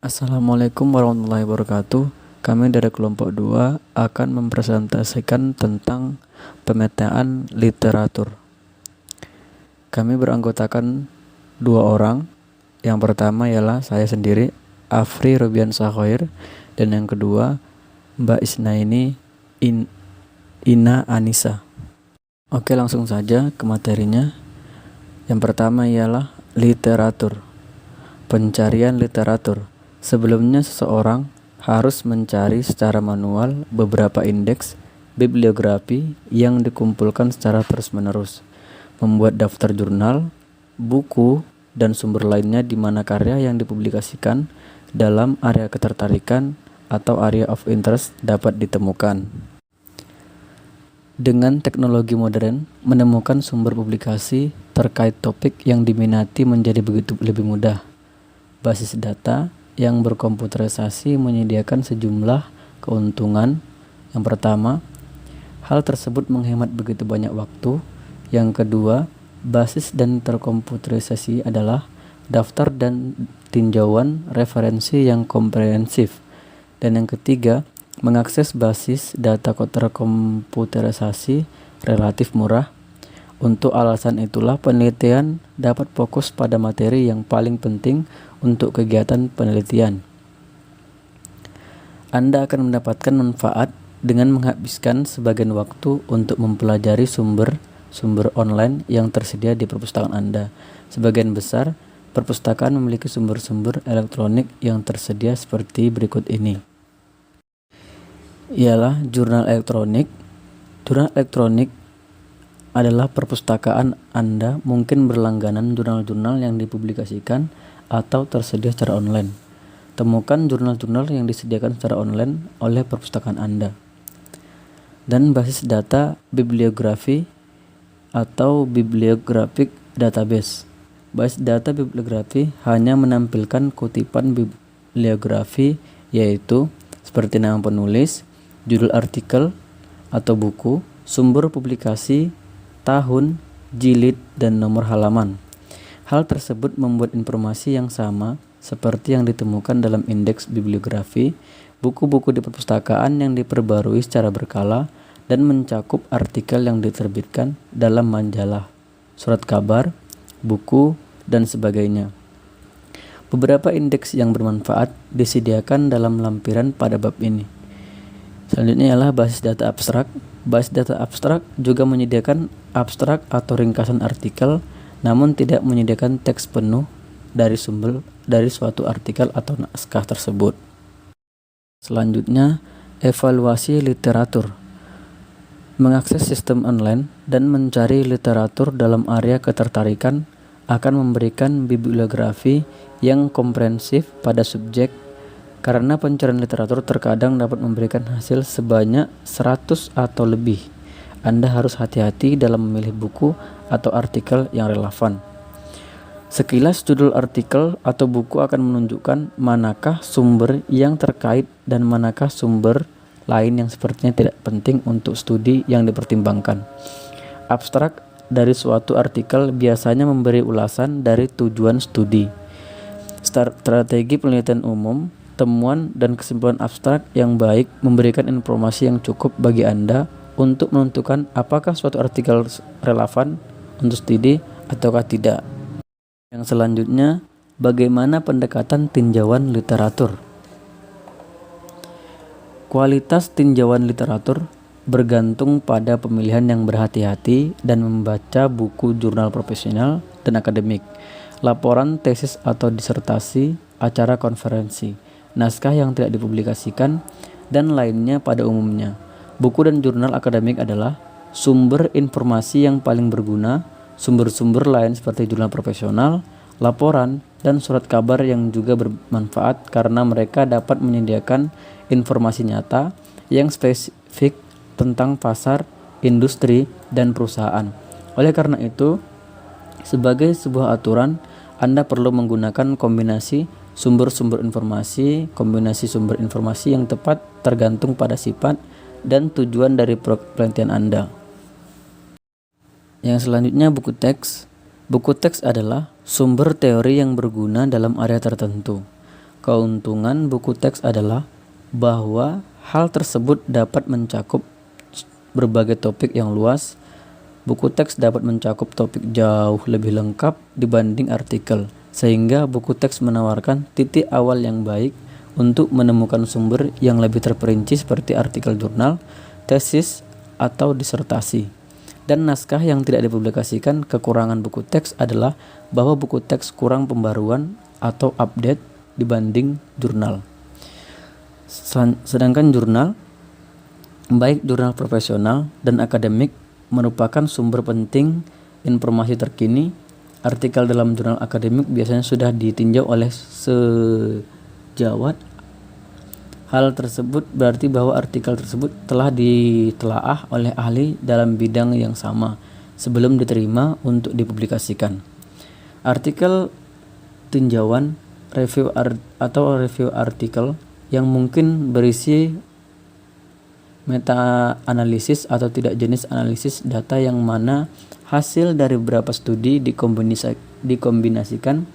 Assalamualaikum warahmatullahi wabarakatuh. Kami dari kelompok 2 akan mempresentasikan tentang pemetaan literatur. Kami beranggotakan 2 orang. Yang pertama ialah saya sendiri, Afri Robiansyah Khoir, dan yang kedua Mbak Isnaini Ina Anissa. Oke, langsung saja ke materinya. Yang pertama ialah literatur. Pencarian literatur. Sebelumnya seseorang harus mencari secara manual beberapa indeks bibliografi yang dikumpulkan secara terus-menerus, membuat daftar jurnal, buku, dan sumber lainnya di mana karya yang dipublikasikan dalam area ketertarikan atau area of interest dapat ditemukan. Dengan teknologi modern, menemukan sumber publikasi terkait topik yang diminati menjadi begitu lebih mudah. Basis data yang berkomputerisasi menyediakan sejumlah keuntungan. Yang pertama, hal tersebut menghemat begitu banyak waktu. Yang kedua, basis dan terkomputerisasi adalah daftar dan tinjauan referensi yang komprehensif. Dan yang ketiga, mengakses basis data terkomputerisasi relatif murah. Untuk alasan itulah penelitian dapat fokus pada materi yang paling penting untuk kegiatan penelitian. Anda akan mendapatkan manfaat dengan menghabiskan sebagian waktu untuk mempelajari sumber-sumber online yang tersedia di perpustakaan Anda. Sebagian besar perpustakaan memiliki sumber-sumber elektronik yang tersedia seperti berikut ini. Ialah jurnal elektronik. Jurnal elektronik adalah perpustakaan Anda mungkin berlangganan jurnal-jurnal yang dipublikasikan atau tersedia secara online. Temukan jurnal-jurnal yang disediakan secara online oleh perpustakaan Anda. Dan basis data bibliografi atau bibliographic database. Basis data bibliografi hanya menampilkan kutipan bibliografi, yaitu seperti nama penulis, judul artikel atau buku, sumber publikasi, tahun, jilid, dan nomor halaman. Hal tersebut membuat informasi yang sama seperti yang ditemukan dalam indeks bibliografi, buku-buku di perpustakaan yang diperbarui secara berkala, dan mencakup artikel yang diterbitkan dalam majalah, surat kabar, buku, dan sebagainya. Beberapa indeks yang bermanfaat disediakan dalam lampiran pada bab ini. Selanjutnya ialah basis data abstrak. Basis data abstrak juga menyediakan abstrak atau ringkasan artikel, namun tidak menyediakan teks penuh dari sumber dari suatu artikel atau naskah tersebut. Selanjutnya, evaluasi literatur. Mengakses sistem online dan mencari literatur dalam area ketertarikan akan memberikan bibliografi yang komprehensif pada subjek. Karena pencarian literatur terkadang dapat memberikan hasil sebanyak 100 atau lebih. Anda harus hati-hati dalam memilih buku atau artikel yang relevan. Sekilas judul artikel atau buku akan menunjukkan manakah sumber yang terkait dan manakah sumber lain yang sepertinya tidak penting untuk studi yang dipertimbangkan. Abstrak dari suatu artikel biasanya memberi ulasan dari tujuan studi. Strategi penelitian umum. Temuan dan kesimpulan abstrak yang baik memberikan informasi yang cukup bagi Anda untuk menentukan apakah suatu artikel relevan untuk studi ataukah tidak. Yang selanjutnya, bagaimana pendekatan tinjauan literatur. Kualitas tinjauan literatur bergantung pada pemilihan yang berhati-hati dan membaca buku jurnal profesional dan akademik, laporan tesis atau disertasi, acara konferensi, naskah yang tidak dipublikasikan, dan lainnya pada umumnya. Buku dan jurnal akademik adalah sumber informasi yang paling berguna. Sumber-sumber lain seperti jurnal profesional, laporan, dan surat kabar yang juga bermanfaat karena mereka dapat menyediakan informasi nyata yang spesifik tentang pasar, industri, dan perusahaan. Oleh karena itu, sebagai sebuah aturan, Anda perlu menggunakan kombinasi sumber-sumber informasi. Kombinasi sumber informasi yang tepat tergantung pada sifat dan tujuan dari penelitian Anda. Yang selanjutnya, buku teks. Buku teks adalah sumber teori yang berguna dalam area tertentu. Keuntungan buku teks adalah bahwa hal tersebut dapat mencakup berbagai topik yang luas. Buku teks dapat mencakup topik jauh lebih lengkap dibanding artikel, sehingga buku teks menawarkan titik awal yang baik untuk menemukan sumber yang lebih terperinci seperti artikel jurnal, tesis, atau disertasi. Dan naskah yang tidak dipublikasikan. Kekurangan buku teks adalah bahwa buku teks kurang pembaruan atau update dibanding jurnal. Sedangkan jurnal, baik jurnal profesional dan akademik, merupakan sumber penting informasi terkini. Artikel dalam jurnal akademik biasanya sudah ditinjau oleh sejawat. Hal tersebut berarti bahwa artikel tersebut telah ditelaah oleh ahli dalam bidang yang sama sebelum diterima untuk dipublikasikan. Artikel tinjauan, review artikel yang mungkin berisi meta-analisis atau tidak jenis analisis data yang mana hasil dari beberapa studi dikombinasikan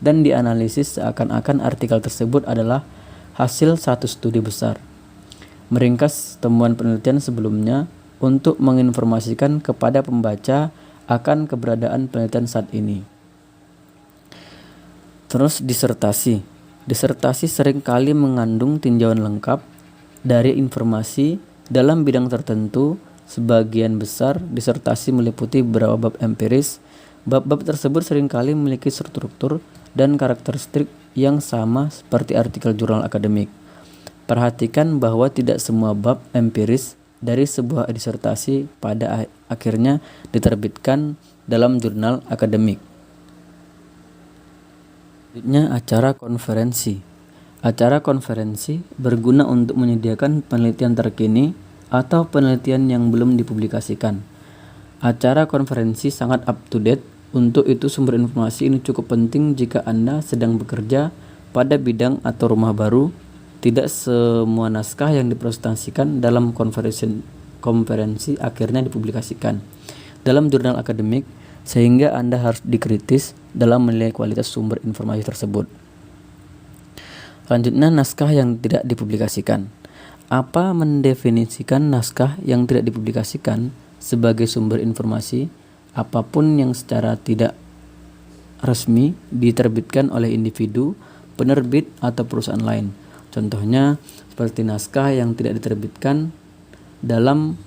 dan dianalisis seakan-akan artikel tersebut adalah hasil satu studi besar. Meringkas temuan penelitian sebelumnya untuk menginformasikan kepada pembaca akan keberadaan penelitian saat ini. Terus disertasi. Disertasi seringkali mengandung tinjauan lengkap dari informasi dalam bidang tertentu. Sebagian besar disertasi meliputi beberapa bab empiris. Bab-bab tersebut seringkali memiliki struktur dan karakteristik yang sama seperti artikel jurnal akademik. Perhatikan bahwa tidak semua bab empiris dari sebuah disertasi pada akhirnya diterbitkan dalam jurnal akademik. Selanjutnya, acara konferensi. Acara konferensi berguna untuk menyediakan penelitian terkini atau penelitian yang belum dipublikasikan. Acara konferensi sangat up to date. Untuk itu sumber informasi ini cukup penting jika Anda sedang bekerja pada bidang atau rumah baru. Tidak semua naskah yang dipresentasikan dalam konferensi akhirnya dipublikasikan dalam jurnal akademik, sehingga Anda harus dikritis dalam menilai kualitas sumber informasi tersebut. Selanjutnya, naskah yang tidak dipublikasikan. Apa mendefinisikan naskah yang tidak dipublikasikan? Sebagai sumber informasi apapun yang secara tidak resmi diterbitkan oleh individu, penerbit, atau perusahaan lain. Contohnya seperti naskah yang tidak diterbitkan dalam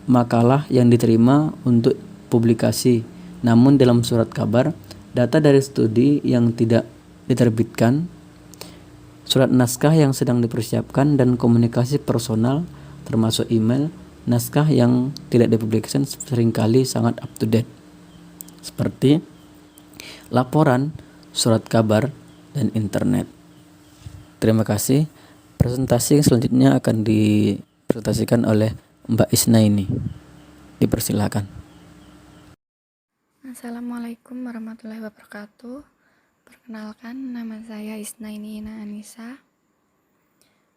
makalah yang diterima untuk publikasi, namun dalam surat kabar, data dari studi yang tidak diterbitkan, surat naskah yang sedang dipersiapkan, dan komunikasi personal termasuk email. Naskah yang tidak dipublikasikan seringkali sangat up to date, seperti laporan, surat kabar, dan internet. Terima kasih. Presentasi selanjutnya akan dipresentasikan oleh Mbak Isnaini. Dipersilakan. Assalamualaikum warahmatullahi wabarakatuh. Perkenalkan, nama saya Isnaini Ina Anissa.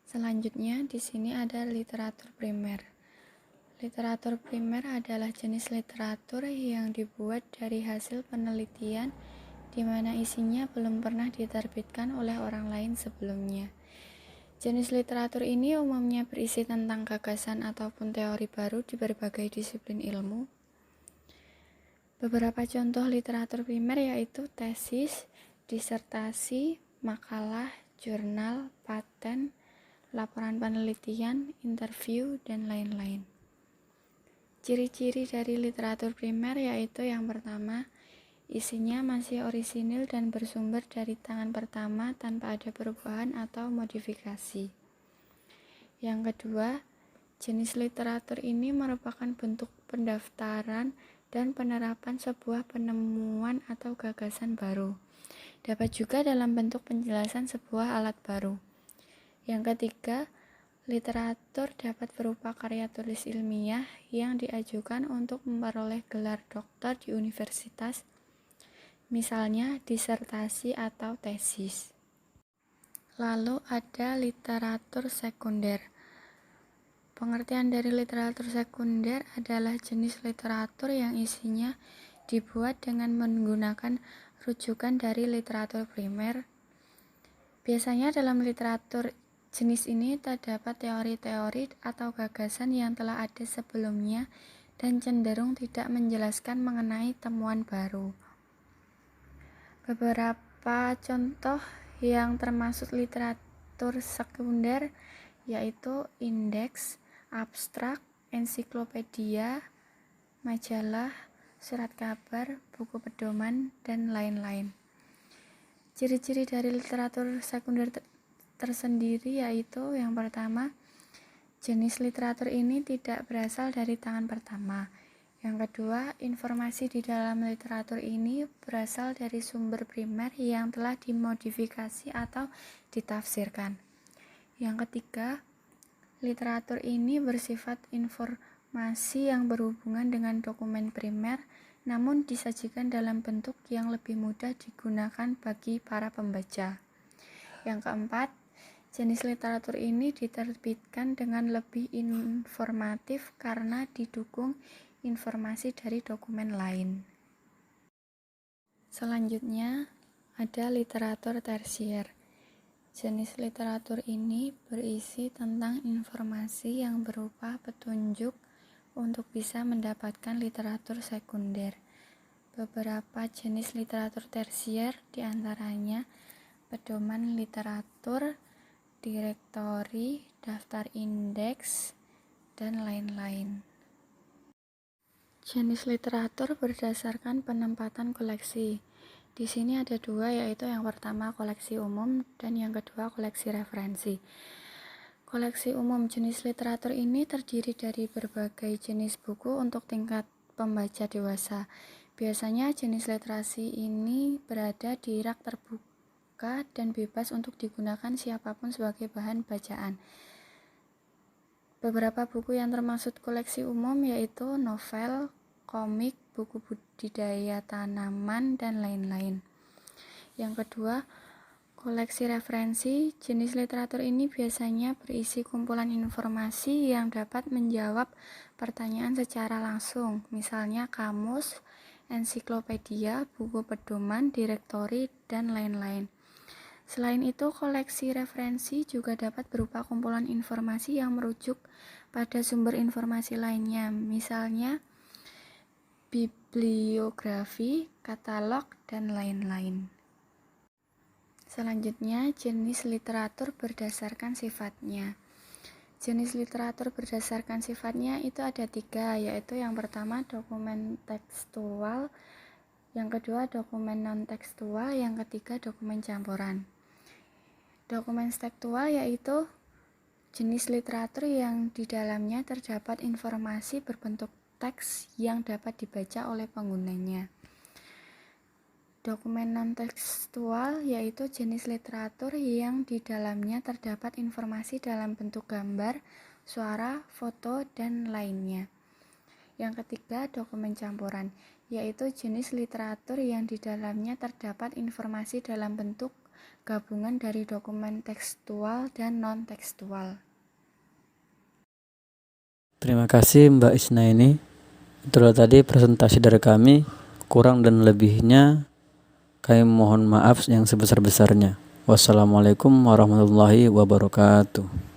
Selanjutnya di sini ada literatur primer. Literatur primer adalah jenis literatur yang dibuat dari hasil penelitian di mana isinya belum pernah diterbitkan oleh orang lain sebelumnya. Jenis literatur ini umumnya berisi tentang gagasan ataupun teori baru di berbagai disiplin ilmu. Beberapa contoh literatur primer yaitu tesis, disertasi, makalah, jurnal, paten, laporan penelitian, interview, dan lain-lain. Ciri-ciri dari literatur primer yaitu yang pertama, isinya masih orisinil dan bersumber dari tangan pertama tanpa ada perubahan atau modifikasi. Yang kedua, jenis literatur ini merupakan bentuk pendaftaran dan penerapan sebuah penemuan atau gagasan baru. Dapat juga dalam bentuk penjelasan sebuah alat baru. Yang ketiga, literatur dapat berupa karya tulis ilmiah yang diajukan untuk memperoleh gelar doktor di universitas, misalnya disertasi atau tesis. Lalu ada literatur sekunder. Pengertian dari literatur sekunder adalah jenis literatur yang isinya dibuat dengan menggunakan rujukan dari literatur primer Biasanya dalam literatur jenis ini terdapat teori-teori atau gagasan yang telah ada sebelumnya dan cenderung tidak menjelaskan mengenai temuan baru. Beberapa contoh yang termasuk literatur sekunder yaitu indeks, abstrak, ensiklopedia, majalah, surat kabar, buku pedoman, dan lain-lain. Ciri-ciri dari literatur sekunder tersendiri yaitu yang pertama, jenis literatur ini tidak berasal dari tangan pertama. Yang kedua, informasi di dalam literatur ini berasal dari sumber primer yang telah dimodifikasi atau ditafsirkan. Yang ketiga, literatur ini bersifat informasi yang berhubungan dengan dokumen primer, namun disajikan dalam bentuk yang lebih mudah digunakan bagi para pembaca. Yang keempat, jenis literatur ini diterbitkan dengan lebih informatif karena didukung informasi dari dokumen lain. Selanjutnya, ada literatur tersier. Jenis literatur ini berisi tentang informasi yang berupa petunjuk untuk bisa mendapatkan literatur sekunder. Beberapa jenis literatur tersier diantaranya pedoman literatur, direktori, daftar indeks, dan lain-lain. Jenis literatur berdasarkan penempatan koleksi. Di sini ada dua, yaitu yang pertama koleksi umum dan yang kedua koleksi referensi. Koleksi umum jenis literatur ini terdiri dari berbagai jenis buku untuk tingkat pembaca dewasa. Biasanya jenis literasi ini berada di rak terbuka dan bebas untuk digunakan siapapun sebagai bahan bacaan. Beberapa buku yang termasuk koleksi umum yaitu novel, komik, buku budidaya tanaman, dan lain-lain. Yang kedua, koleksi referensi. Jenis literatur ini biasanya berisi kumpulan informasi yang dapat menjawab pertanyaan secara langsung, misalnya kamus, ensiklopedia, buku pedoman, direktori, dan lain-lain. Selain itu, koleksi referensi juga dapat berupa kumpulan informasi yang merujuk pada sumber informasi lainnya, misalnya bibliografi, katalog, dan lain-lain. Selanjutnya, jenis literatur berdasarkan sifatnya. Jenis literatur berdasarkan sifatnya itu ada 3, yaitu yang pertama dokumen tekstual, yang kedua dokumen non-tekstual, yang ketiga dokumen campuran. Dokumen tekstual yaitu jenis literatur yang di dalamnya terdapat informasi berbentuk teks yang dapat dibaca oleh penggunanya. Dokumen non-tekstual yaitu jenis literatur yang di dalamnya terdapat informasi dalam bentuk gambar, suara, foto, dan lainnya. Yang ketiga, dokumen campuran, yaitu jenis literatur yang di dalamnya terdapat informasi dalam bentuk gabungan dari dokumen tekstual dan non-tekstual. Terima kasih Mbak Isnaini. Itulah tadi presentasi dari kami. Kurang dan lebihnya kami mohon maaf yang sebesar-besarnya. Wassalamualaikum warahmatullahi wabarakatuh.